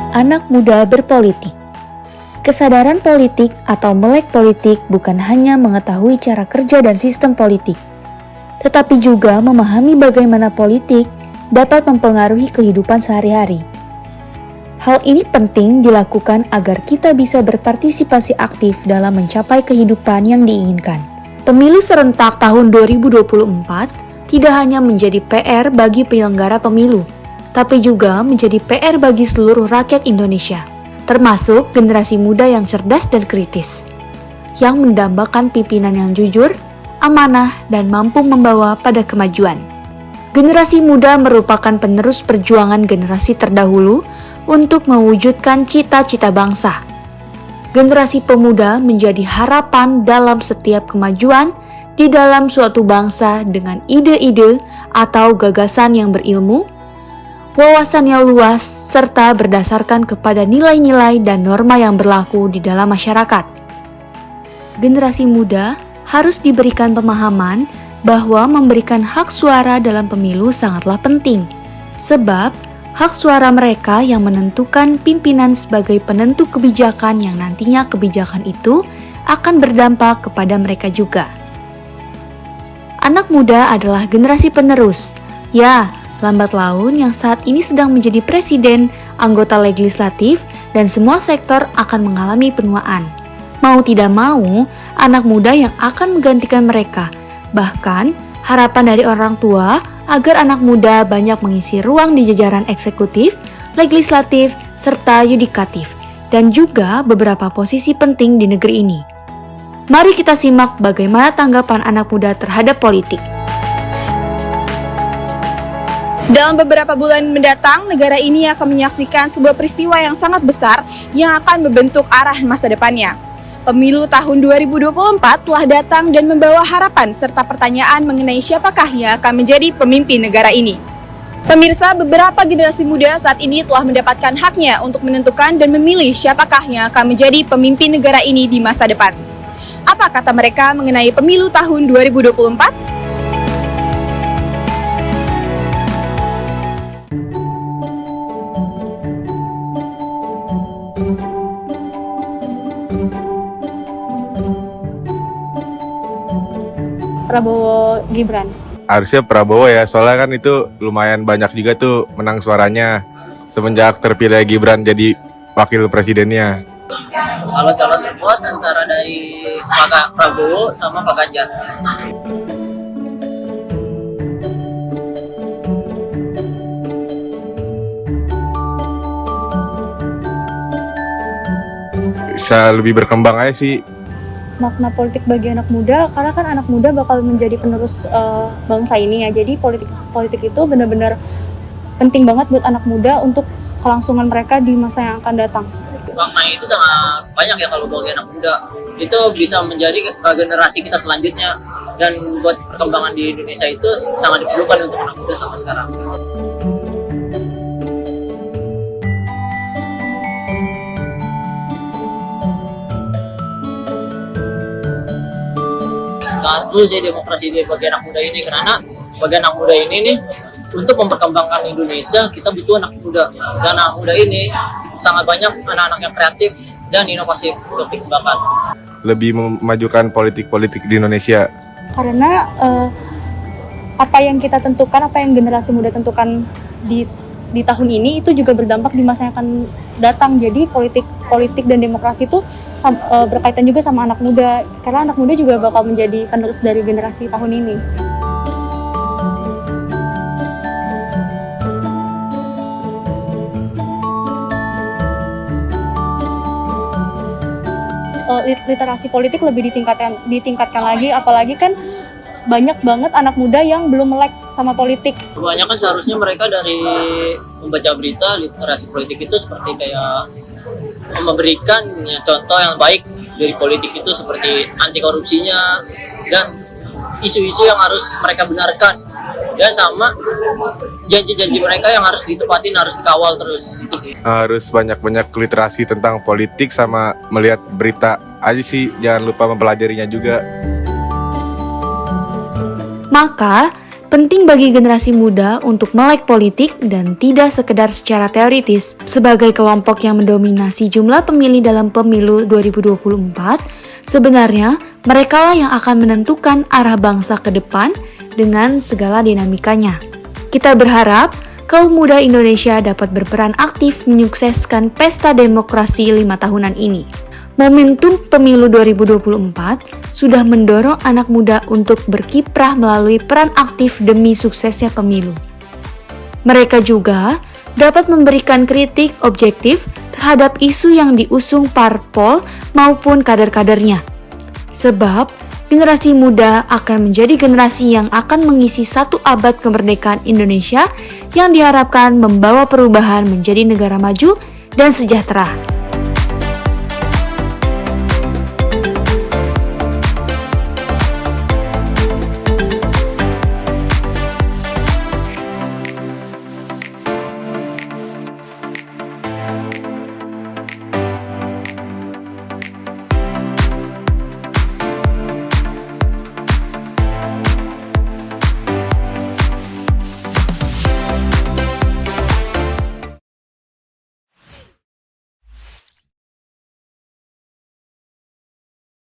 anak muda berpolitik. Kesadaran politik atau melek politik bukan hanya mengetahui cara kerja dan sistem politik, tetapi juga memahami bagaimana politik dapat mempengaruhi kehidupan sehari-hari. Hal ini penting dilakukan agar kita bisa berpartisipasi aktif dalam mencapai kehidupan yang diinginkan. Pemilu serentak tahun 2024 tidak hanya menjadi PR bagi penyelenggara pemilu, tapi juga menjadi PR bagi seluruh rakyat Indonesia, termasuk generasi muda yang cerdas dan kritis, yang mendambakan pimpinan yang jujur, amanah, dan mampu membawa pada kemajuan. Generasi muda merupakan penerus perjuangan generasi terdahulu untuk mewujudkan cita-cita bangsa. Generasi pemuda menjadi harapan dalam setiap kemajuan di dalam suatu bangsa dengan ide-ide atau gagasan yang berilmu, wawasan yang luas, serta berdasarkan kepada nilai-nilai dan norma yang berlaku di dalam masyarakat. Generasi muda harus diberikan pemahaman bahwa memberikan hak suara dalam pemilu sangatlah penting, sebab hak suara mereka yang menentukan pimpinan sebagai penentu kebijakan yang nantinya kebijakan itu akan berdampak kepada mereka juga. Anak muda adalah generasi penerus, lambat laun yang saat ini sedang menjadi presiden, anggota legislatif, dan semua sektor akan mengalami penuaan. Mau tidak mau, anak muda yang akan menggantikan mereka. Bahkan, harapan dari orang tua agar anak muda banyak mengisi ruang di jajaran eksekutif, legislatif, serta yudikatif, dan juga beberapa posisi penting di negeri ini. Mari kita simak bagaimana tanggapan anak muda terhadap politik. Dalam beberapa bulan mendatang, negara ini akan menyaksikan sebuah peristiwa yang sangat besar yang akan membentuk arah masa depannya. Pemilu tahun 2024 telah datang dan membawa harapan serta pertanyaan mengenai siapakah yang akan menjadi pemimpin negara ini. Pemirsa, beberapa generasi muda saat ini telah mendapatkan haknya untuk menentukan dan memilih siapakah yang akan menjadi pemimpin negara ini di masa depan. Apa kata mereka mengenai pemilu tahun 2024? Prabowo Gibran. Harusnya Prabowo ya, soalnya kan itu lumayan banyak juga tuh menang suaranya semenjak terpilih Gibran jadi wakil presidennya. Kalau calon terkuat antara dari Pak Prabowo sama Pak Ganjar. Bisa lebih berkembang aja sih. Makna politik bagi anak muda, karena kan anak muda bakal menjadi penerus bangsa ini ya. Jadi politik itu benar-benar penting banget buat anak muda untuk kelangsungan mereka di masa yang akan datang. Makna itu sangat banyak ya kalau bagi anak muda. Itu bisa menjadi generasi kita selanjutnya, dan buat perkembangan di Indonesia itu sangat diperlukan untuk anak muda sama sekarang. Sangat perlu sih demokrasi bagi anak muda ini, karena bagi anak muda ini nih, untuk memperkembangkan Indonesia kita butuh anak muda, dan anak muda ini sangat banyak anak-anak yang kreatif dan inovatif untuk dikembangkan. Lebih memajukan politik-politik di Indonesia. Karena apa yang kita tentukan, apa yang generasi muda tentukan di tahun ini itu juga berdampak di masa yang akan datang. Jadi politik dan demokrasi itu berkaitan juga sama anak muda, karena anak muda juga bakal menjadi penerus dari generasi tahun ini. Literasi politik lebih ditingkatkan lagi, apalagi kan banyak banget anak muda yang belum melek sama politik. Kebanyakan seharusnya mereka dari membaca berita, literasi politik itu seperti kayak memberikan contoh yang baik dari politik itu, seperti anti korupsinya dan isu-isu yang harus mereka benarkan, dan sama janji-janji mereka yang harus ditepatin, harus dikawal terus. Itu sih. Harus banyak-banyak literasi tentang politik sama melihat berita aja sih, jangan lupa mempelajarinya juga. Maka, Penting bagi generasi muda untuk melek politik dan tidak sekedar secara teoritis. Sebagai kelompok yang mendominasi jumlah pemilih dalam pemilu 2024, sebenarnya merekalah yang akan menentukan arah bangsa ke depan dengan segala dinamikanya. Kita berharap kaum muda Indonesia dapat berperan aktif menyukseskan pesta demokrasi 5 tahunan ini. Momentum pemilu 2024 sudah mendorong anak muda untuk berkiprah melalui peran aktif demi suksesnya pemilu. Mereka juga dapat memberikan kritik objektif terhadap isu yang diusung parpol maupun kader-kadernya. Sebab generasi muda akan menjadi generasi yang akan mengisi 1 abad kemerdekaan Indonesia yang diharapkan membawa perubahan menjadi negara maju dan sejahtera.